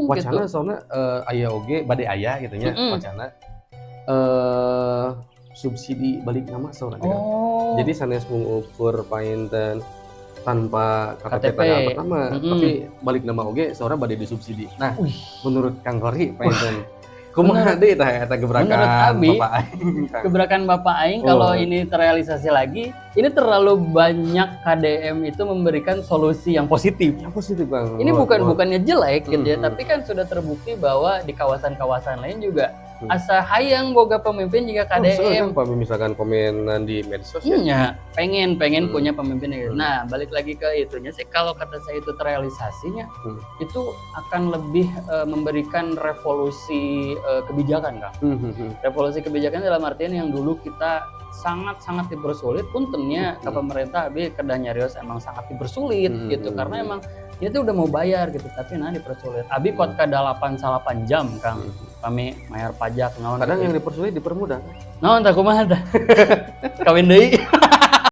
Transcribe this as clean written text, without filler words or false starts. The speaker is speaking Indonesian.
langsung wacana gitu. soalnya aya oge bade aya gitu nya wacana subsidi balik nama soalnya kan. Oh. Jadi sanes mengukur painten tanpa KTP KTP. tanggal pertama, tapi balik nama oge seorang bade disubsidi. Nah, menurut Kang Kori painten kumaha deui eta gebrakan menurut Abi, Bapak Aing? gebrakan Bapak Aing kalau ini terrealisasi lagi, ini terlalu banyak KDM itu memberikan solusi yang positif. Yang positif Bang. Ini bukannya jelek gitu ya, tapi kan sudah terbukti bahwa di kawasan-kawasan lain juga asa hayang boga pemimpin jika KDM. Kan misalkan komenan di medsos ya. Iya, pengen punya pemimpin gitu. Nah, balik lagi ke itunya sih, kalau kata saya itu terrealisasinya, itu akan lebih memberikan revolusi kebijakan, Kang. Revolusi kebijakan dalam artian yang dulu kita sangat-sangat dipersulit, untungnya ke pemerintah Abi kedah nyarios emang sangat dipersulit gitu, karena emang itu udah mau bayar gitu, tapi nah dipersulit. Abi kot kada 8 jam, Kang. Kami bayar pajak naon. Kadang yang dipersulit dipermudah. Naon tah kumaha tah? Kawin deui.